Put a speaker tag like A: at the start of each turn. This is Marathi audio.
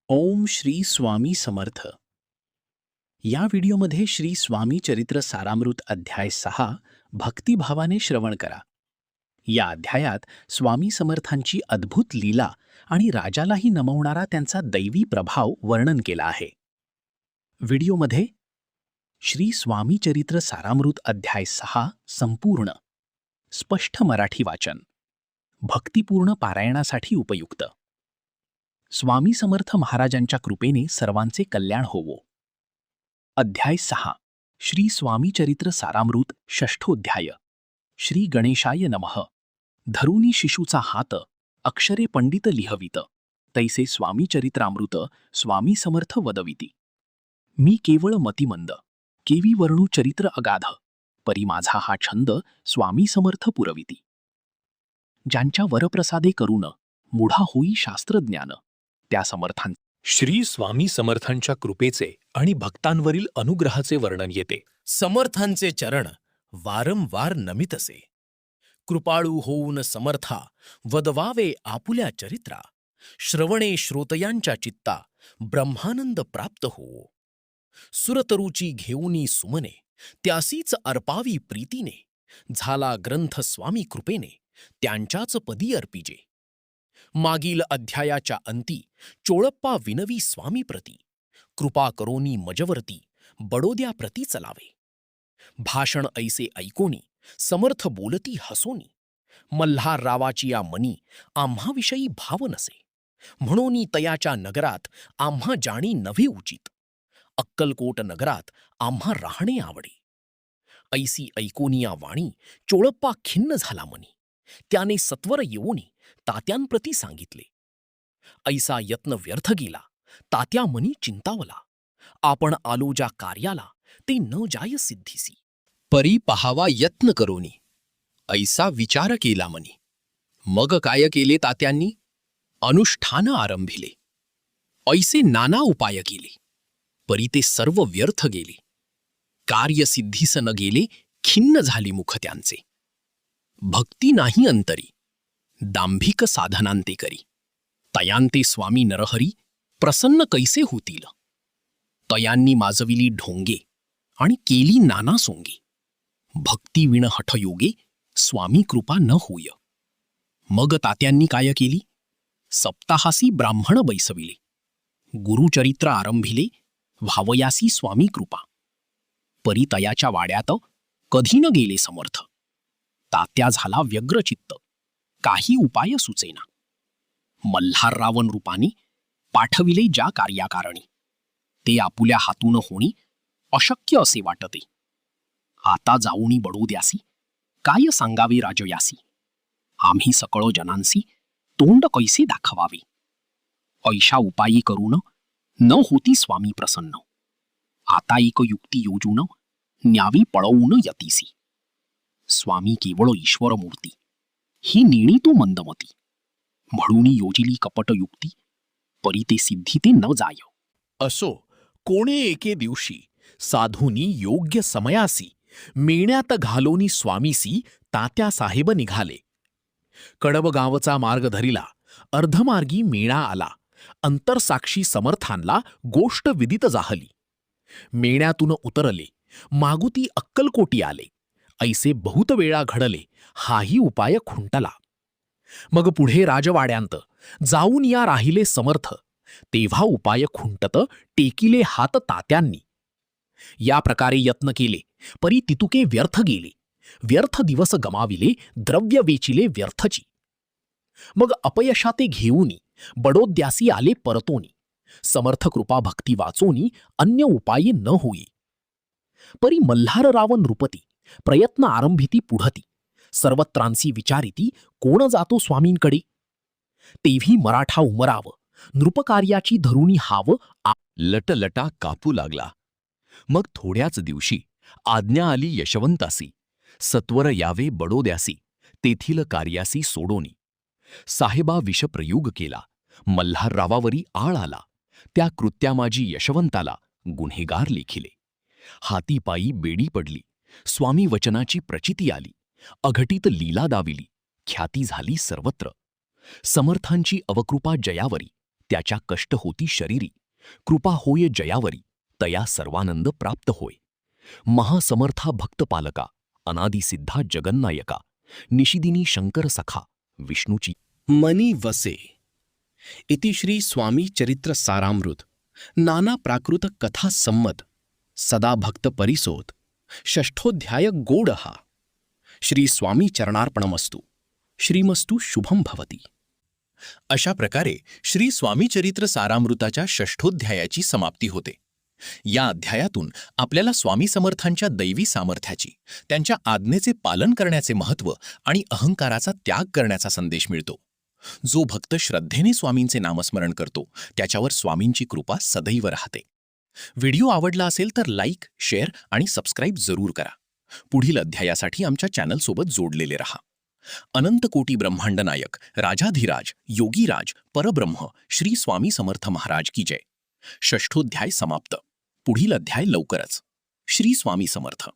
A: ओम श्री स्वामी समर्थ. या व्हिडिओमध्ये श्री स्वामी चरित्र सारामृत अध्याय 6 भक्तिभावाने श्रवण करा. या अध्यायात स्वामी समर्थांची अद्भुत लीला आणि राजालाही नमवणारा त्यांचा दैवी प्रभाव वर्णन केला आहे. व्हिडिओमध्ये श्री स्वामी चरित्र सारामृत अध्याय 6 संपूर्ण स्पष्ट मराठी वाचन भक्तिपूर्ण पारायणासाठी उपयुक्त. स्वामी समर्थ महाराजांच्या कृपेने सर्वांचे कल्याण होवो. अध्याय 6 श्री स्वामी चरित्र सारामृत षष्ठोध्याय. श्री गणेशाय नमः. धरुनी शिशूचा हात अक्षरे पंडित लिहवित तैसे स्वामी चरित्रामृत स्वामी समर्थ वदविती. मी केवळ मतिमंद केवी वर्णू चरित्र अगाध परी माझा हा छंद स्वामी समर्थ पुरविती. ज्यांच्या वरप्रसादे करून मूढा होई शास्त्रज्ञान त्या समर्थां
B: श्री स्वामी समर्थांच्या कृपेचे आणि भक्तांवरील अनुग्रहाचे वर्णन येते.
C: समर्थांचे चरण वारंवार नमितसे. कृपाळू होऊन समर्था वदवावे आपुल्या चरित्रा. श्रवणे श्रोतयांच्या चित्ता ब्रह्मानंद प्राप्त होवो. सुरतरुची घेऊनी सुमने त्यासीच अर्पावी प्रीतीने. झाला ग्रंथ स्वामी कृपेने त्यांच्याच पदी अर्पिजे. मागील अध्यायाच्या अंती चोळप्पा विनवी स्वामी प्रती. कृपा करोनी मजवरती बडोद्या प्रती चलावे. भाषण ऐसे ऐकोनी समर्थ बोलती हसोनी. मल्हार रावाची या मनी आम्हाविषयी भाव नसे. म्हणोनी तयाच्या नगरात आम्हा जाणी नव्हे उचित. अक्कलकोट नगरात आम्हा राहणे आवडे. ऐसी ऐकोनिया वाणी चोळप्पा खिन्न झाला मनी. त्याने सत्वर येऊनी तात्यांप्रती सांगितले. ऐसा यत्न व्यर्थ गेला तात्या मनी चिंतावला. आपण आलो ज्या कार्याला ते न जाय सिद्धीसी.
D: परी पहावा यत्न करोनी ऐसा विचार केला मनी. मग काय केले तात्यांनी? अनुष्ठान आरंभिले. ऐसे नाना उपाय केले परी ते सर्व व्यर्थ गेले. कार्यसिद्धीस न गेले खिन्न झाली मुख त्यांचे. भक्ती नाही अंतरी दांभिक साधनांते करी. तयांते स्वामी नरहरी प्रसन्न कैसे होतील. तयांनी माजविली ढोंगे आणि केली नाना सोंगे. भक्तिविण हठयोगे स्वामी कृपा न होय. मग तात्यांनी काय केली? सप्ताहासी ब्राह्मण बैसविले. गुरुचरित्र आरंभिले व्हावयासी स्वामी कृपा. परी तयाच्या वाड्यात कधी न गेले समर्थ. तात्या झाला व्यग्रचित्त काही उपाय सुचेना. मल्हार रावण रूपाने पाठविले ज्या कार्याकारणी ते आपुल्या हातून होणी अशक्य असे वाटते. आता जाऊनी बडोद्यासी काय सांगावे राजयासी. आम्ही सकळ जनांसी तोंड कैसे दाखवावे. ऐशा उपायी करून न होती स्वामी प्रसन्न. आता एक युक्ती योजून न्यावी पळवून यतीसी. स्वामी केवळ ईश्वर मूर्ती ही नेणी तो मंदमती. म्हणून योजिली कपट युक्ती परी ते सिद्धी ते न जाय.
C: असो कोणे एके दिवशी साधूनी योग्य समयासी मेण्यात घालोनी स्वामीसी तात्या साहेब निघाले. कडब गावचा मार्ग धरिला. अर्धमार्गी मेणा आला. अंतरसाक्षी समर्थांना गोष्ट विदित जाहली. मेण्यातून उतरले मागुती अक्कलकोटी आले. ऐसे बहुत वेळा घडले हाही उपाय खुंटला. मग पुढे राजवाड्यांत जाऊन या राहिले समर्थ. तेव्हा उपाय खुंटत टेकिले हात तात्यांनी. या प्रकारे यत्न केले परी तितुके व्यर्थ गेले. व्यर्थ दिवस गमाविले द्रव्य वेचिले व्यर्थची. मग अपयशाते घेऊनी बडोद्यासी आले परतोनी. समर्थ कृपा भक्ती वाचोनी अन्य उपाये न होई. परी मल्हार रावण नृपती प्रयत्न आरंभिती पुढती. सर्वत्रांसी विचारिती कोण जातो स्वामींकडे. तेव्ही मराठा उमराव नृपकार्याची धरुणी हाव
D: लटलटा कापू लागला. मग थोड्याच दिवशी आज्ञा आली यशवंतासी सत्वर यावे बडोद्यासी तेथील कार्यासी सोडोनी. साहेबा विषप्रयोग केला. मल्हार रावावरी आळ आला. त्या कृत्यामाजी यशवंताला गुन्हेगार लेखिले. हातीपायी बेडी पडली. स्वामी वचनाची प्रचिती आली. अघटित लीला दाविली. ख्याती झाली सर्वत्र. समर्थांची अवकृपा जयावरी
B: त्याच्या कष्ट होती शरीरी, कृपा होय जयावरी, तया सर्वानंद प्राप्त होय. महासमर्था भक्तपालका, अनादिसिद्धा जगन्नायका, निशिदिनी शंकर सखा, विष्णूची
D: मनी वसे. इति श्री स्वामी चरित्र सारामृत नाना प्राकृत कथा संमत सदा भक्त परिसोत षष्ठोध्याय गोडहा. श्री स्वामी चरणार्पणमस्तु. श्रीमस्तु शुभम भवती.
C: अशा प्रकारे श्री स्वामी चरित्र सारामृताच्या षष्ठोध्यायाची समाप्ती होते. या अध्यायातून आपल्याला स्वामी समर्थांच्या दैवी सामर्थ्याची, त्यांच्या आज्ञेचे पालन करण्याचे महत्त्व आणि अहंकाराचा त्याग करण्याचा संदेश मिळतो. जो भक्त श्रद्धेने स्वामींचे नामस्मरण करतो त्याच्यावर स्वामींची कृपा सदैव राहते. व्हिडिओ आवडला असेल तर लाईक, शेअर आणि सबस्क्राईब जरूर करा. पुढील अध्यायासाठी आमच्या चॅनलसोबत जोडलेले रहा. अनंत कोटी ब्रह्मांड नायक, राजाधिराज, योगीराज, परब्रह्म श्री स्वामी समर्थ महाराज की जय. षष्ठोध्याय समाप्त. पुढील अध्याय लवकरच. श्री स्वामी समर्थ.